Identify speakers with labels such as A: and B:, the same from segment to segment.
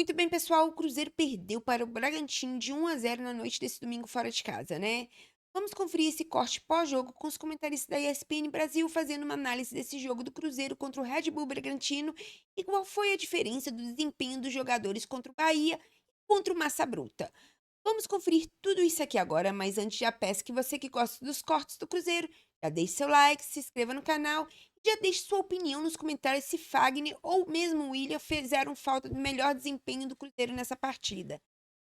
A: Muito bem, pessoal. O Cruzeiro perdeu para o Bragantino de 1-0 na noite desse domingo fora de casa, né? Vamos conferir esse corte pós-jogo com os comentaristas da ESPN Brasil fazendo uma análise desse jogo do Cruzeiro contra o Red Bull Bragantino e qual foi a diferença do desempenho dos jogadores contra o Bahia e contra o Massa Bruta. Vamos conferir tudo isso aqui agora, mas antes já peço que você que gosta dos cortes do Cruzeiro, já deixe seu like, se inscreva no canal e já deixe sua opinião nos comentários se Fagner ou mesmo o William fizeram falta do melhor desempenho do Cruzeiro nessa partida.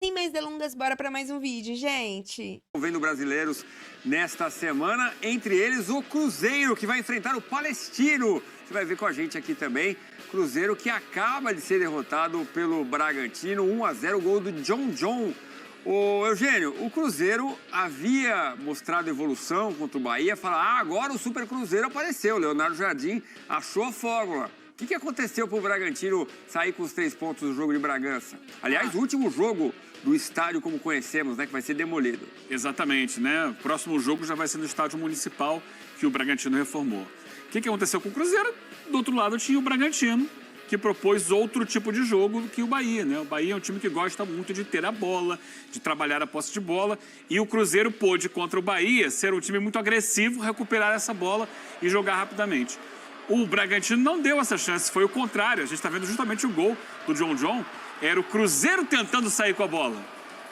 A: Sem mais delongas, bora para mais um vídeo, gente!
B: Vendo brasileiros nesta semana, entre eles o Cruzeiro, que vai enfrentar o Palestino. Você vai ver com a gente aqui também. Cruzeiro que acaba de ser derrotado pelo Bragantino, 1-0, gol do John. Ô Eugênio, o Cruzeiro havia mostrado evolução contra o Bahia, fala, agora o Super Cruzeiro apareceu, Leonardo Jardim achou a fórmula. O que aconteceu para o Bragantino sair com os 3 pontos do jogo de Bragança? Aliás, o último jogo do estádio como conhecemos, né, que vai ser demolido.
C: Exatamente, né? O próximo jogo já vai ser no estádio municipal que o Bragantino reformou. O que aconteceu com o Cruzeiro? Do outro lado tinha o Bragantino, que propôs outro tipo de jogo que o Bahia, né? O Bahia é um time que gosta muito de ter a bola, de trabalhar a posse de bola, e o Cruzeiro pôde, contra o Bahia, ser um time muito agressivo, recuperar essa bola e jogar rapidamente. O Bragantino não deu essa chance, foi o contrário. A gente está vendo justamente o gol do John. Era o Cruzeiro tentando sair com a bola.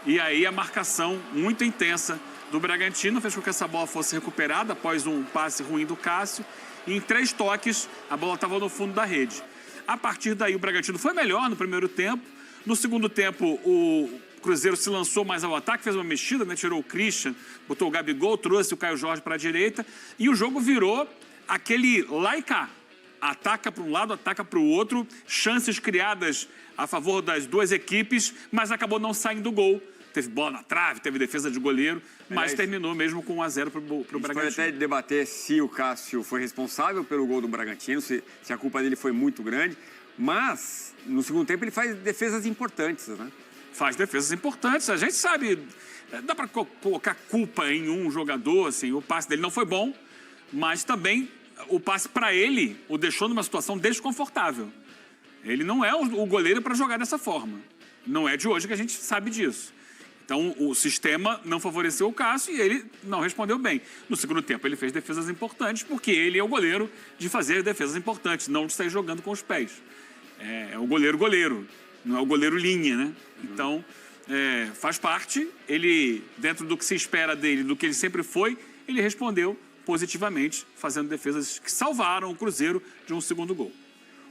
C: E aí a marcação muito intensa do Bragantino fez com que essa bola fosse recuperada após um passe ruim do Cássio. E em 3 toques, a bola estava no fundo da rede. A partir daí, o Bragantino foi melhor no primeiro tempo. No segundo tempo, o Cruzeiro se lançou mais ao ataque, fez uma mexida, né? Tirou o Christian, botou o Gabigol, trouxe o Caio Jorge para a direita. E o jogo virou aquele lá e cá. Ataca para um lado, ataca para o outro. Chances criadas a favor das duas equipes, mas acabou não saindo gol. Teve bola na trave, teve defesa de goleiro, mas terminou mesmo com 1-0 para o Bragantino.
B: Pode até debater se o Cássio foi responsável pelo gol do Bragantino, se a culpa dele foi muito grande, mas no segundo tempo ele faz defesas importantes, né?
C: Faz defesas importantes, a gente sabe, dá para colocar culpa em um jogador, assim, o passe dele não foi bom, mas também o passe para ele o deixou numa situação desconfortável. Ele não é o goleiro para jogar dessa forma, não é de hoje que a gente sabe disso. Então, o sistema não favoreceu o Cássio e ele não respondeu bem. No segundo tempo, ele fez defesas importantes, porque ele é o goleiro de fazer defesas importantes, não de sair jogando com os pés. É o goleiro, não é o goleiro linha, né? Então, faz parte. Ele, dentro do que se espera dele, do que ele sempre foi, ele respondeu positivamente, fazendo defesas que salvaram o Cruzeiro de um segundo gol.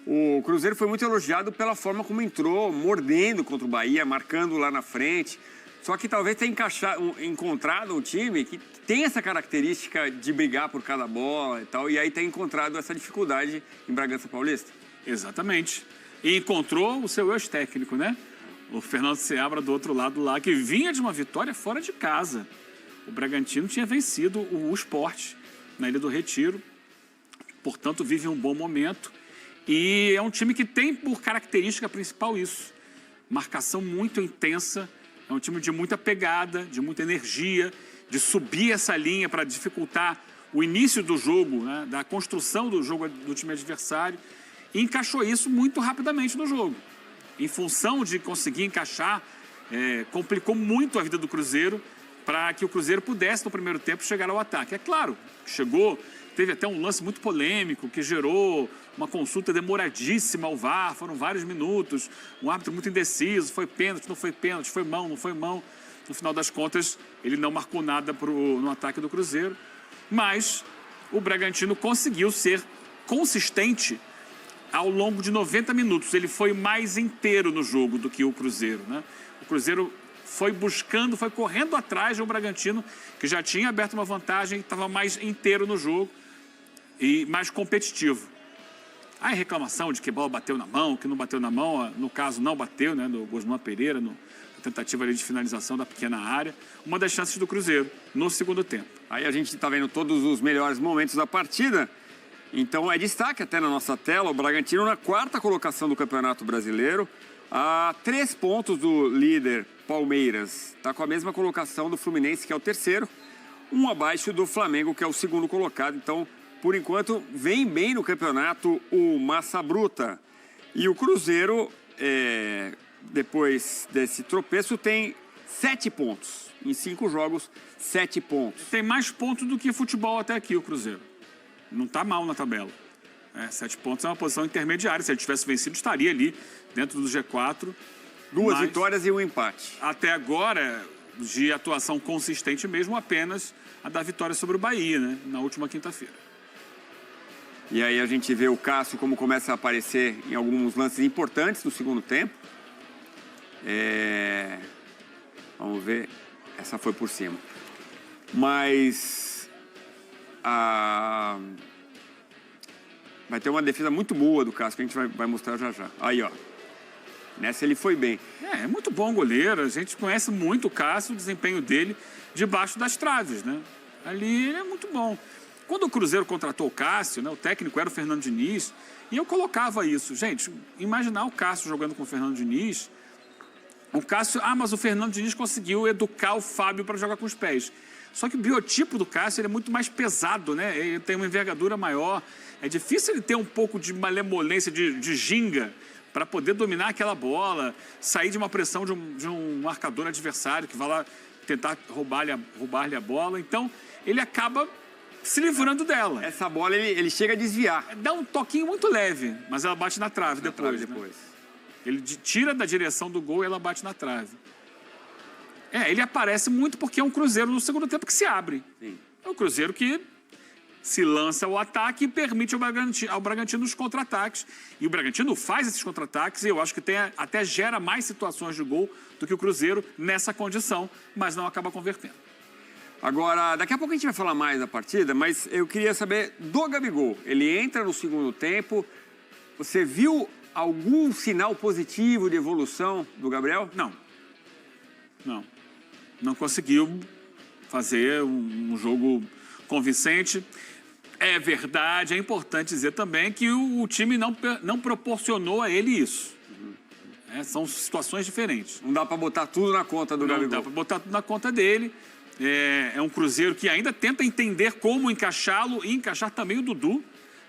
B: O Cruzeiro foi muito elogiado pela forma como entrou, mordendo contra o Bahia, marcando lá na frente. Só que talvez tenha encontrado um time que tem essa característica de brigar por cada bola e tal, e aí tem encontrado essa dificuldade em Bragança Paulista.
C: Exatamente. E encontrou o seu ex-técnico, né? O Fernando Seabra do outro lado lá, que vinha de uma vitória fora de casa. O Bragantino tinha vencido o Sport na Ilha do Retiro, portanto vive um bom momento. E é um time que tem por característica principal isso. Marcação muito intensa. É um time de muita pegada, de muita energia, de subir essa linha para dificultar o início do jogo, né, da construção do jogo do time adversário. E encaixou isso muito rapidamente no jogo. Em função de conseguir encaixar, complicou muito a vida do Cruzeiro para que o Cruzeiro pudesse, no primeiro tempo, chegar ao ataque. É claro, chegou, teve até um lance muito polêmico que gerou uma consulta demoradíssima ao VAR, foram vários minutos, um árbitro muito indeciso, foi pênalti, não foi pênalti, foi mão, não foi mão. No final das contas, ele não marcou nada no ataque do Cruzeiro, mas o Bragantino conseguiu ser consistente ao longo de 90 minutos. Ele foi mais inteiro no jogo do que o Cruzeiro, né? O Cruzeiro foi buscando, foi correndo atrás do Bragantino, que já tinha aberto uma vantagem, estava mais inteiro no jogo e mais competitivo. Há reclamação de que a bola bateu na mão, que não bateu na mão, no caso não bateu, né, do Gosman Pereira, na tentativa ali de finalização da pequena área, uma das chances do Cruzeiro no segundo tempo.
B: Aí a gente está vendo todos os melhores momentos da partida, então é destaque até na nossa tela, o Bragantino na 4ª colocação do Campeonato Brasileiro, a 3 pontos do líder Palmeiras, está com a mesma colocação do Fluminense, que é o 3º, um abaixo do Flamengo, que é o 2º colocado, então por enquanto, vem bem no campeonato o Massa Bruta. E o Cruzeiro depois desse tropeço, tem 7 pontos. Em 5 jogos, 7 pontos.
C: Tem mais pontos do que futebol até aqui, o Cruzeiro. Não está mal na tabela. 7 pontos é uma posição intermediária. Se ele tivesse vencido, estaria ali dentro do G4.
B: 2 vitórias e 1 empate.
C: Até agora, de atuação consistente mesmo, apenas a da vitória sobre o Bahia, né? Na última quinta-feira.
B: E aí a gente vê o Cássio como começa a aparecer em alguns lances importantes do segundo tempo. Vamos ver. Essa foi por cima. Mas vai ter uma defesa muito boa do Cássio, que a gente vai mostrar já já. Aí, ó. Nessa ele foi bem.
C: É muito bom goleiro. A gente conhece muito o Cássio, o desempenho dele debaixo das traves, né? Ali ele é muito bom. Quando o Cruzeiro contratou o Cássio, né, o técnico era o Fernando Diniz, e eu colocava isso. Gente, imaginar o Cássio jogando com o Fernando Diniz. O Cássio, mas o Fernando Diniz conseguiu educar o Fábio para jogar com os pés. Só que o biotipo do Cássio ele é muito mais pesado, né? Ele tem uma envergadura maior. É difícil ele ter um pouco de malemolência, de ginga, para poder dominar aquela bola, sair de uma pressão de um marcador adversário que vai lá tentar roubar-lhe a bola. Então, ele acaba se livrando dela.
B: Essa bola ele chega a desviar.
C: Dá um toquinho muito leve, mas ela bate na trave depois. Né? Ele tira da direção do gol e ela bate na trave. Ele aparece muito porque é um Cruzeiro no segundo tempo que se abre.
B: Sim.
C: É um Cruzeiro que se lança ao ataque e permite ao Bragantino os contra-ataques. E o Bragantino faz esses contra-ataques e eu acho que até gera mais situações de gol do que o Cruzeiro nessa condição, mas não acaba convertendo.
B: Agora, daqui a pouco a gente vai falar mais da partida, mas eu queria saber do Gabigol. Ele entra no segundo tempo. Você viu algum sinal positivo de evolução do Gabriel?
C: Não. Não conseguiu fazer um jogo convincente. É verdade, é importante dizer também que o time não proporcionou a ele isso. São situações diferentes.
B: Não dá para botar tudo na conta do Gabigol.
C: Não dá para botar tudo na conta dele. É um Cruzeiro que ainda tenta entender como encaixá-lo e encaixar também o Dudu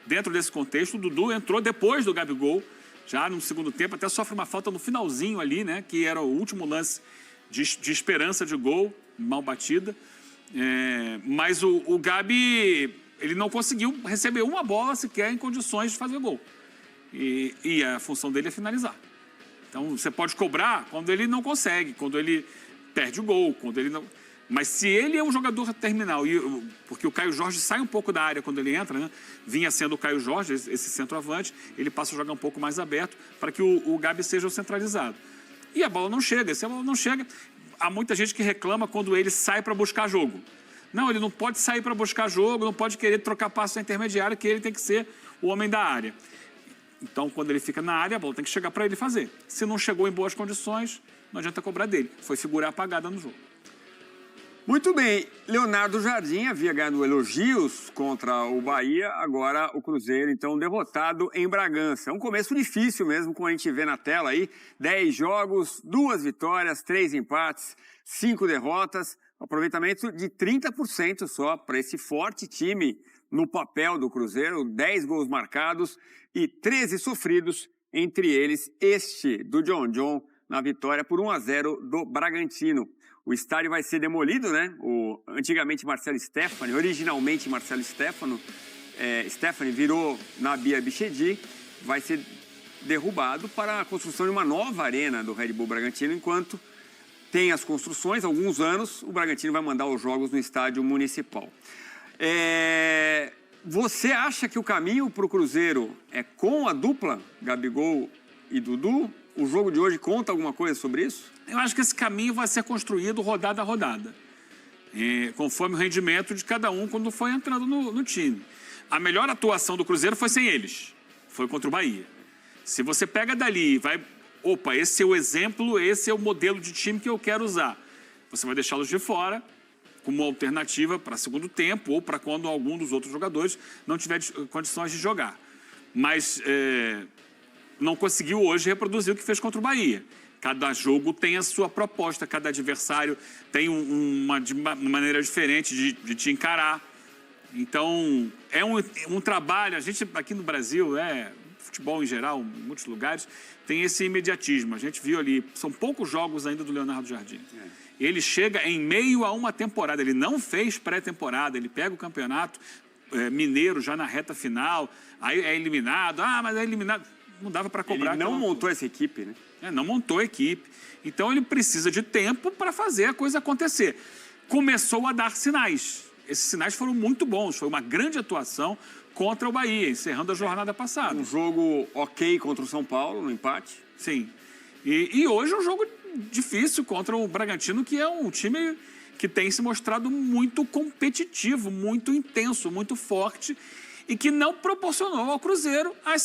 C: dentro desse contexto. O Dudu entrou depois do Gabigol, já no segundo tempo, até sofre uma falta no finalzinho ali, né? Que era o último lance de esperança de gol, mal batida. Mas o Gabi, ele não conseguiu receber uma bola sequer em condições de fazer gol. E a função dele é finalizar. Então, você pode cobrar quando ele não consegue, quando ele perde o gol, quando ele não... Mas se ele é um jogador terminal, porque o Caio Jorge sai um pouco da área quando ele entra, né? Vinha sendo o Caio Jorge, esse centroavante, ele passa a jogar um pouco mais aberto para que o Gabi seja o centralizado. E a bola não chega. Se a bola não chega, há muita gente que reclama quando ele sai para buscar jogo. Não, ele não pode sair para buscar jogo, não pode querer trocar passo na intermediária, que ele tem que ser o homem da área. Então, quando ele fica na área, a bola tem que chegar para ele fazer. Se não chegou em boas condições, não adianta cobrar dele. Foi figura apagada no jogo.
B: Muito bem, Leonardo Jardim havia ganhado elogios contra o Bahia, agora o Cruzeiro, então, derrotado em Bragança. Um começo difícil mesmo, como a gente vê na tela aí, 10 jogos, 2 vitórias, 3 empates, 5 derrotas, aproveitamento de 30% só para esse forte time no papel do Cruzeiro, 10 gols marcados e 13 sofridos, entre eles este do John na vitória por 1-0 do Bragantino. O estádio vai ser demolido, né? Antigamente Marcelo Stefani, originalmente Marcelo Stefani virou Nabia Bichedi, vai ser derrubado para a construção de uma nova arena do Red Bull Bragantino, enquanto tem as construções, há alguns anos, o Bragantino vai mandar os jogos no estádio municipal. Você acha que o caminho para o Cruzeiro é com a dupla, Gabigol e Dudu? O jogo de hoje conta alguma coisa sobre isso?
C: Eu acho que esse caminho vai ser construído rodada a rodada, conforme o rendimento de cada um quando foi entrando no time. A melhor atuação do Cruzeiro foi sem eles, foi contra o Bahia. Se você pega dali e vai, esse é o exemplo, esse é o modelo de time que eu quero usar, você vai deixá-los de fora como alternativa para segundo tempo ou para quando algum dos outros jogadores não tiver condições de jogar. Mas não conseguiu hoje reproduzir o que fez contra o Bahia. Cada jogo tem a sua proposta, cada adversário tem uma maneira diferente de te encarar. Então, é um trabalho, a gente aqui no Brasil, futebol em geral, em muitos lugares, tem esse imediatismo. A gente viu ali, são poucos jogos ainda do Leonardo Jardim. Ele chega em meio a uma temporada, ele não fez pré-temporada, ele pega o campeonato mineiro já na reta final, aí é eliminado, mas é eliminado. Não dava para cobrar.
B: Ele não montou essa equipe, né?
C: Não montou a equipe. Então ele precisa de tempo para fazer a coisa acontecer. Começou a dar sinais. Esses sinais foram muito bons, foi uma grande atuação contra o Bahia, encerrando a jornada passada.
B: Um jogo ok contra o São Paulo, no empate.
C: Sim. E hoje é um jogo difícil contra o Bragantino, que é um time que tem se mostrado muito competitivo, muito intenso, muito forte e que não proporcionou ao Cruzeiro as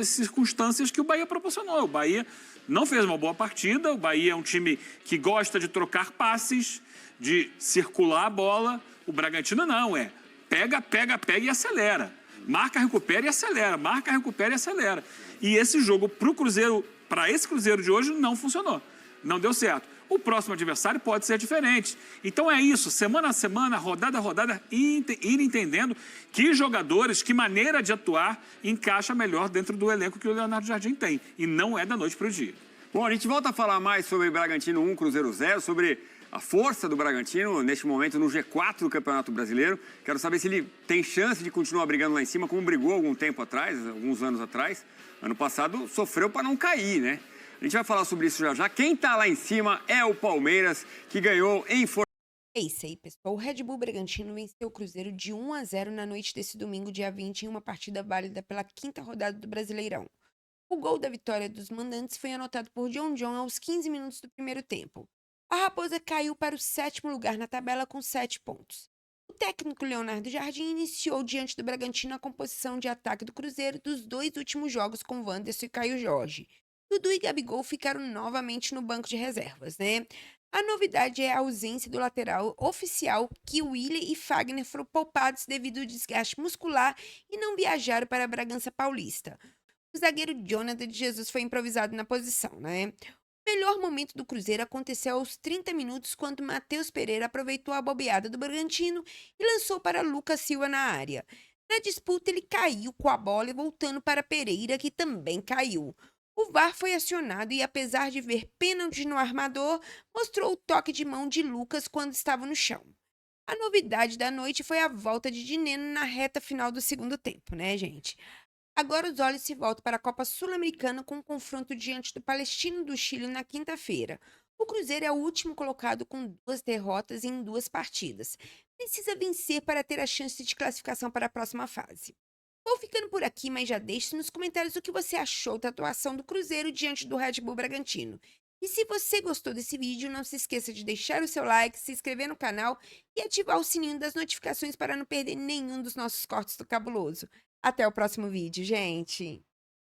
C: circunstâncias que o Bahia proporcionou. O Bahia não fez uma boa partida, o Bahia é um time que gosta de trocar passes, de circular a bola. O Bragantino não, pega e acelera. Marca, recupera e acelera, marca, recupera e acelera. E esse jogo para esse Cruzeiro de hoje não funcionou, não deu certo. O próximo adversário pode ser diferente. Então é isso, semana a semana, rodada a rodada, ir entendendo que jogadores, que maneira de atuar encaixa melhor dentro do elenco que o Leonardo Jardim tem. E não é da noite para o dia.
B: Bom, a gente volta a falar mais sobre Bragantino 1, Cruzeiro 0, sobre a força do Bragantino neste momento no G4 do Campeonato Brasileiro. Quero saber se ele tem chance de continuar brigando lá em cima, como brigou algum tempo atrás, alguns anos atrás. Ano passado sofreu para não cair, né? A gente vai falar sobre isso já já. Quem tá lá em cima é o Palmeiras, que ganhou em
A: É isso aí, pessoal. O Red Bull Bragantino venceu o Cruzeiro de 1-0 na noite desse domingo, dia 20, em uma partida válida pela 5ª rodada do Brasileirão. O gol da vitória dos mandantes foi anotado por John aos 15 minutos do primeiro tempo. A Raposa caiu para o 7º lugar na tabela com 7 pontos. O técnico Leonardo Jardim iniciou diante do Bragantino a composição de ataque do Cruzeiro dos 2 últimos jogos com Wanderson e Caio Jorge. Dudu e Gabigol ficaram novamente no banco de reservas, né? A novidade é a ausência do lateral oficial, que Willian e Fagner foram poupados devido ao desgaste muscular e não viajaram para Bragança Paulista. O zagueiro Jonathan de Jesus foi improvisado na posição, né? O melhor momento do Cruzeiro aconteceu aos 30 minutos, quando Matheus Pereira aproveitou a bobeada do Bragantino e lançou para Lucas Silva na área. Na disputa, ele caiu com a bola e voltando para Pereira, que também caiu. O VAR foi acionado e, apesar de ver pênalti no armador, mostrou o toque de mão de Lucas quando estava no chão. A novidade da noite foi a volta de Dineno na reta final do segundo tempo, né, gente? Agora os olhos se voltam para a Copa Sul-Americana com um confronto diante do Palestino do Chile na quinta-feira. O Cruzeiro é o último colocado com 2 derrotas em 2 partidas. Precisa vencer para ter a chance de classificação para a próxima fase. Vou ficando por aqui, mas já deixe nos comentários o que você achou da atuação do Cruzeiro diante do Red Bull Bragantino. E se você gostou desse vídeo, não se esqueça de deixar o seu like, se inscrever no canal e ativar o sininho das notificações para não perder nenhum dos nossos cortes do Cabuloso. Até o próximo vídeo, gente!